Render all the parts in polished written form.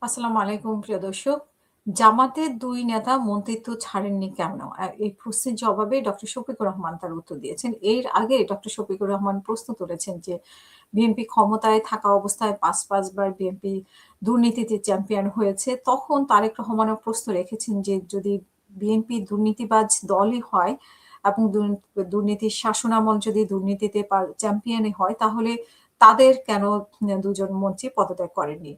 আসসালামু আলাইকুম প্রিয় দর্শক। জামাতের ২ নেতা মন্ত্রিত্ব ছাড়েননি কেন? এই প্রশ্নের জবাবে ডক্টর শফিকুর রহমান তার উত্তর দিয়েছেন। এর আগে ডক্টর শফিকুর রহমান প্রশ্ন তুলেছেন যে, বিএনপি ক্ষমতায় থাকা অবস্থায় ৫ বার বিএনপি দুর্নীতিতে চ্যাম্পিয়ন হয়েছে। তখন তারেক রহমানও প্রশ্ন রেখেছেন যে, যদি বিএনপি দুর্নীতিবাজ দলই হয় এবং দুর্নীতির শাসনামল যদি দুর্নীতিতে চ্যাম্পিয়নই হয়, তাহলে তাদের কেন ২ জন মন্ত্রী পদত্যাগ করেননি?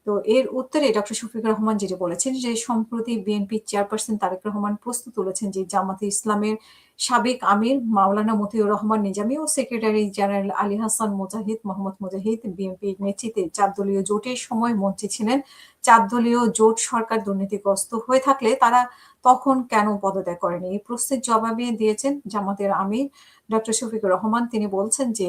তো এর উত্তরে ডক্টর শফিকুর রহমান যেটা বলেছেন যে, সম্প্রতি বিএনপির চেয়ারপারসন তারেক রহমান প্রশ্ন তুলেছেন যে, জামাতে ইসলামের সাবেক আমির মাওলানা মতিউর রহমান নিজামী ও সেক্রেটারি জেনারেল আলী হাসান মুজাহিদ, মোহাম্মদ মুজাহিদ বিএনপির নেতৃত্বে ৪ দলীয় জোটের সময় মন্ত্রী ছিলেন। ৪ দলীয় জোট সরকার দুর্নীতিগ্রস্ত হয়ে থাকলে তারা তখন কেন পদত্যাগ করেনি? এই প্রশ্নের জবাবে দিয়েছেন জামাতের আমির ডক্টর শফিকুর রহমান। তিনি বলছেন যে,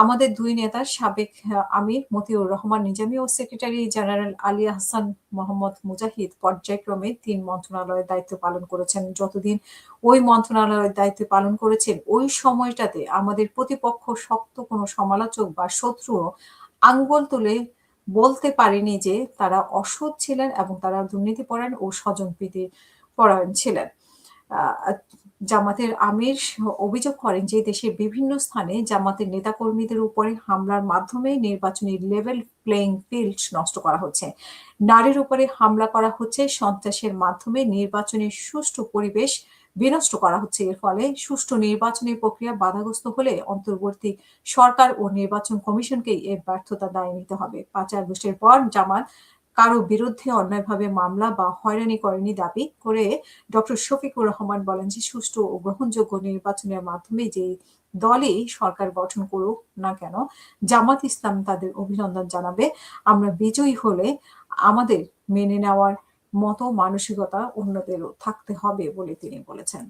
আমাদের ২ নেতার সাবেক আমির মতিউর রহমান নিজামী ও সেক্রেটারি জেনারেল আলী আহসান মোহাম্মদ মুজাহিদ পর্যায়ক্রমে ৩ মন্ত্রণালয়ের দায়িত্ব পালন করেছেন। যতদিন ওই মন্ত্রণালয়ের দায়িত্ব পালন করেছেন, ওই সময়টাতে আমাদের প্রতিপক্ষ শক্ত কোনো সমালোচক বা শত্রুও আঙ্গুল তুলে বলতে পারেনি যে তারা অসৎ ছিলেন এবং তারা দুর্নীতিপরায়ণ ও স্বজনপ্রীতি পরায়ণ ছিলেন। আ জামাতের আমির অভিযোগ করেন যে দেশের বিভিন্ন স্থানে জামাতের নেতাকর্মীদের উপরে হামলার মাধ্যমে নির্বাচনী লেভেল প্লেইং ফিল্ড নষ্ট করা হচ্ছে। নারীর উপরে হামলা করা হচ্ছে, সন্ত্রাসের মাধ্যমে নির্বাচনের সুষ্ঠু পরিবেশ বিনষ্ট করা হচ্ছে। এর ফলে সুষ্ঠু নির্বাচনী প্রক্রিয়া বাধাগ্রস্ত হলে অন্তর্বর্তী সরকার ও নির্বাচন কমিশনকেই এর ব্যর্থতার দায় নিতে হবে। ৫ই আগস্টের পর জামাত কারো বিরুদ্ধে অন্যায়ভাবে মামলা বা হয়রানি করেনি দাবি করে ডক্টর শফিকুর রহমান বলেন যে, সুষ্ঠু ও গ্রহণযোগ্য নির্বাচনের মাধ্যমে যেই দলই সরকার গঠন করুক না কেন, জামাত ইসলাম তাদের অভিনন্দন জানাবে। আমরা বিজয়ী হলে আমাদের মেনে নেওয়ার মতো মানসিকতা অন্যদেরও থাকতে হবে বলে তিনি বলেছেন।